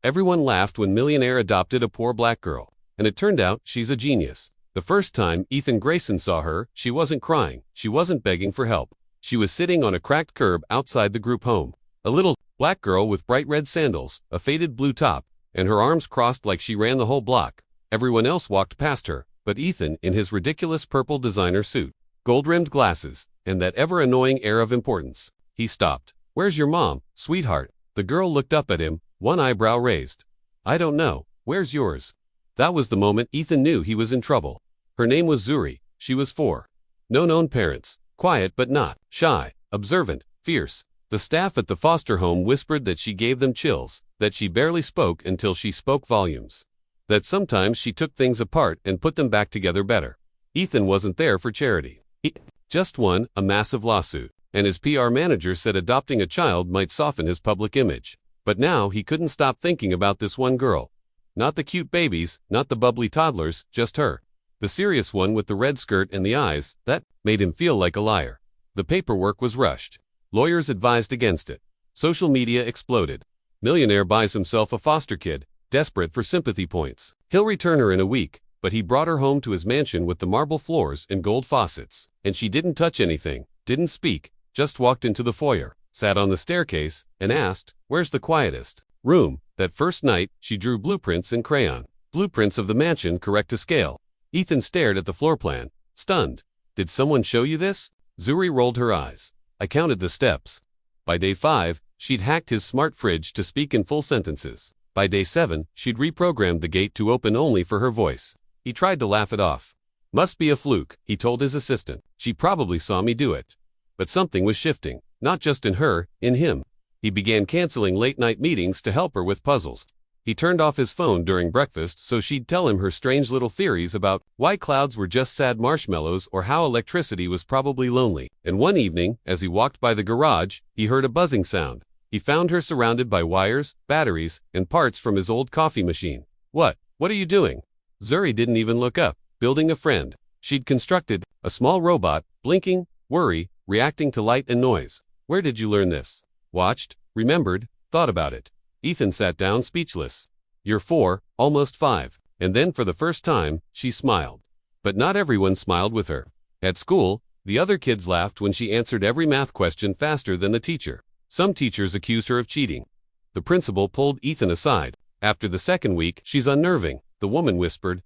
Everyone laughed when Millionaire adopted a poor black girl, and it turned out she's a genius. The first time Ethan Grayson saw her, she wasn't crying, she wasn't begging for help. She was sitting on a cracked curb outside the group home. A little, black girl with bright red sandals, a faded blue top, and her arms crossed like she ran the whole block. Everyone else walked past her, but Ethan, in his ridiculous purple designer suit, gold-rimmed glasses, and that ever-annoying air of importance. He stopped. "Where's your mom, sweetheart?" The girl looked up at him, one eyebrow raised. "I don't know. Where's yours?" That was the moment Ethan knew he was in trouble. Her name was Zuri. She was 4. No known parents. Quiet but not shy, observant, fierce. The staff at the foster home whispered that she gave them chills, that she barely spoke until she spoke volumes, that sometimes she took things apart and put them back together better. Ethan wasn't there for charity. He just won a massive lawsuit, and his PR manager said adopting a child might soften his public image. But now he couldn't stop thinking about this one girl. Not the cute babies, not the bubbly toddlers, just her. The serious one with the red skirt and the eyes, that made him feel like a liar. The paperwork was rushed. Lawyers advised against it. Social media exploded. Millionaire buys himself a foster kid, desperate for sympathy points. He'll return her in a week, but he brought her home to his mansion with the marble floors and gold faucets. And she didn't touch anything, didn't speak, just walked into the foyer, sat on the staircase, and asked, "Where's the quietest room?" That first night, she drew blueprints in crayon. Blueprints of the mansion correct to scale. Ethan stared at the floor plan, stunned. "Did someone show you this?" Zuri rolled her eyes. "I counted the steps." By day 5, she'd hacked his smart fridge to speak in full sentences. By day 7, she'd reprogrammed the gate to open only for her voice. He tried to laugh it off. "Must be a fluke," he told his assistant. "She probably saw me do it." But something was shifting, not just in her, in him. He began canceling late-night meetings to help her with puzzles. He turned off his phone during breakfast so she'd tell him her strange little theories about why clouds were just sad marshmallows or how electricity was probably lonely. And one evening, as he walked by the garage, he heard a buzzing sound. He found her surrounded by wires, batteries, and parts from his old coffee machine. What are you doing?" Zuri didn't even look up. "Building a friend." She'd constructed a small robot, blinking, worry, reacting to light and noise. "Where did you learn this?" "Watched, remembered, thought about it." Ethan sat down speechless. "You're 4, almost 5. And then for the first time, she smiled. But not everyone smiled with her. At school, the other kids laughed when she answered every math question faster than the teacher. Some teachers accused her of cheating. The principal pulled Ethan aside. "After the second week, she's unnerving," the woman whispered.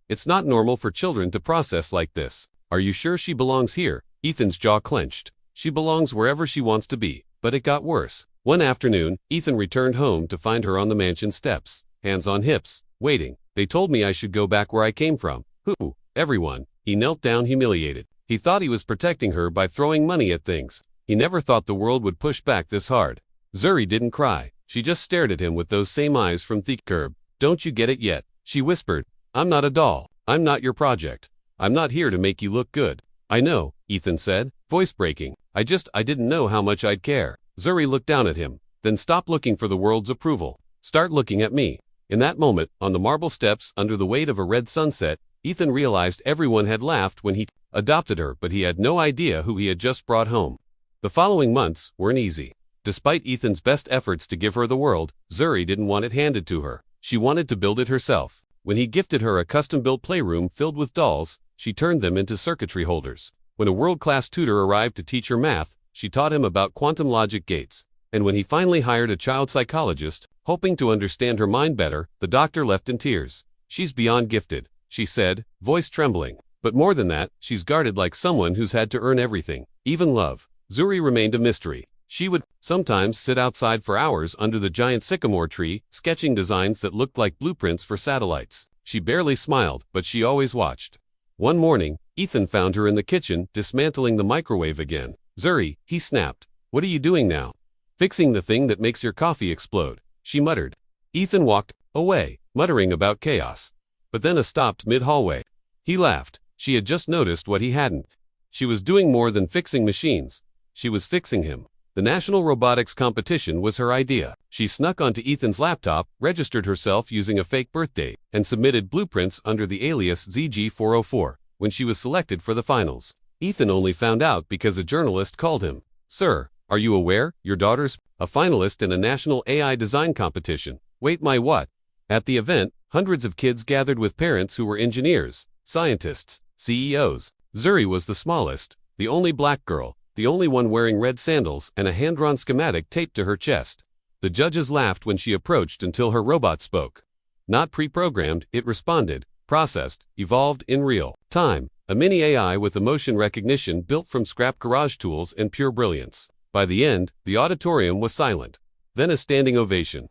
"It's not normal for children to process like this. Are you sure she belongs here?" Ethan's jaw clenched. "She belongs wherever she wants to be." But it got worse. One afternoon, Ethan returned home to find her on the mansion steps, hands on hips, waiting. "They told me I should go back where I came from." "Who?" "Everyone." He knelt down humiliated. He thought he was protecting her by throwing money at things. He never thought the world would push back this hard. Zuri didn't cry. She just stared at him with those same eyes from the curb. "Don't you get it yet?" She whispered. "I'm not a doll. I'm not your project. I'm not here to make you look good." "I know," Ethan said, voice breaking. I didn't know how much I'd care." Zuri looked down at him. "Then stop looking for the world's approval. Start looking at me." In that moment, on the marble steps under the weight of a red sunset, Ethan realized everyone had laughed when he adopted her, but he had no idea who he had just brought home. The following months weren't easy. Despite Ethan's best efforts to give her the world, Zuri didn't want it handed to her. She wanted to build it herself. When he gifted her a custom-built playroom filled with dolls, she turned them into circuitry holders. When a world-class tutor arrived to teach her math, she taught him about quantum logic gates. And when he finally hired a child psychologist, hoping to understand her mind better, the doctor left in tears. "She's beyond gifted," she said, voice trembling. "But more than that, she's guarded like someone who's had to earn everything, even love." Zuri remained a mystery. She would sometimes sit outside for hours under the giant sycamore tree, sketching designs that looked like blueprints for satellites. She barely smiled, but she always watched. One morning, Ethan found her in the kitchen, dismantling the microwave again. "Zuri," he snapped. "What are you doing now?" "Fixing the thing that makes your coffee explode," she muttered. Ethan walked away, muttering about chaos. But then stopped mid-hallway. He laughed. She had just noticed what he hadn't. She was doing more than fixing machines. She was fixing him. The National Robotics Competition was her idea. She snuck onto Ethan's laptop, registered herself using a fake birthdate, and submitted blueprints under the alias ZG404. When she was selected for the finals, Ethan only found out because a journalist called him. "Sir, are you aware your daughter's a finalist in a national AI design competition?" Wait, my what? At the event, hundreds of kids gathered with parents who were engineers, scientists, CEOs. Zuri was the smallest, the only black girl, the only one wearing red sandals and a hand-drawn schematic taped to her chest. The judges laughed when she approached until her robot spoke. Not pre-programmed, it responded, processed, evolved in real time. A mini AI with emotion recognition built from scrap garage tools and pure brilliance. By the end, the auditorium was silent. Then a standing ovation.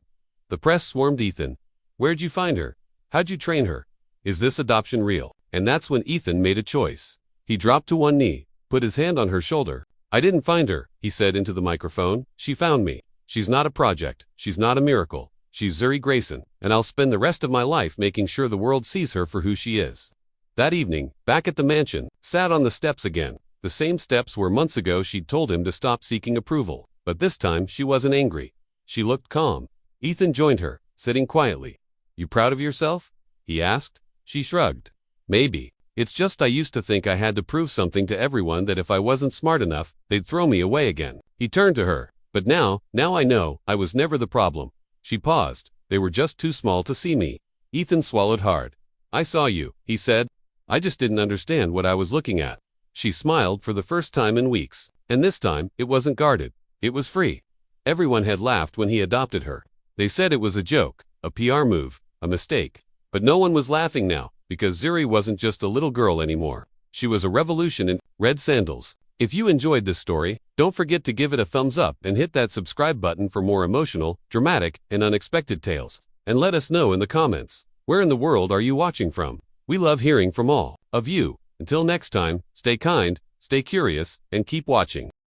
The press swarmed Ethan. Where'd you find her? How'd you train her? Is this adoption real? And that's when Ethan made a choice. He dropped to one knee, put his hand on her shoulder. I didn't find her, he said into the microphone. She found me. She's not a project. She's not a miracle. She's Zuri Grayson, and I'll spend the rest of my life making sure the world sees her for who she is. That evening, back at the mansion, sat on the steps again. The same steps where months ago she'd told him to stop seeking approval. But this time she wasn't angry. She looked calm. Ethan joined her, sitting quietly. You proud of yourself? He asked. She shrugged. Maybe. It's just I used to think I had to prove something to everyone, that if I wasn't smart enough, they'd throw me away again. He turned to her. But now I know, I was never the problem. She paused. They were just too small to see me. Ethan swallowed hard. I saw you, he said. I just didn't understand what I was looking at. She smiled for the first time in weeks. And this time, it wasn't guarded. It was free. Everyone had laughed when he adopted her. They said it was a joke, a PR move, a mistake. But no one was laughing now, because Zuri wasn't just a little girl anymore. She was a revolution in red sandals. If you enjoyed this story, don't forget to give it a thumbs up and hit that subscribe button for more emotional, dramatic, and unexpected tales. And let us know in the comments, where in the world are you watching from? We love hearing from all of you. Until next time, stay kind, stay curious, and keep watching.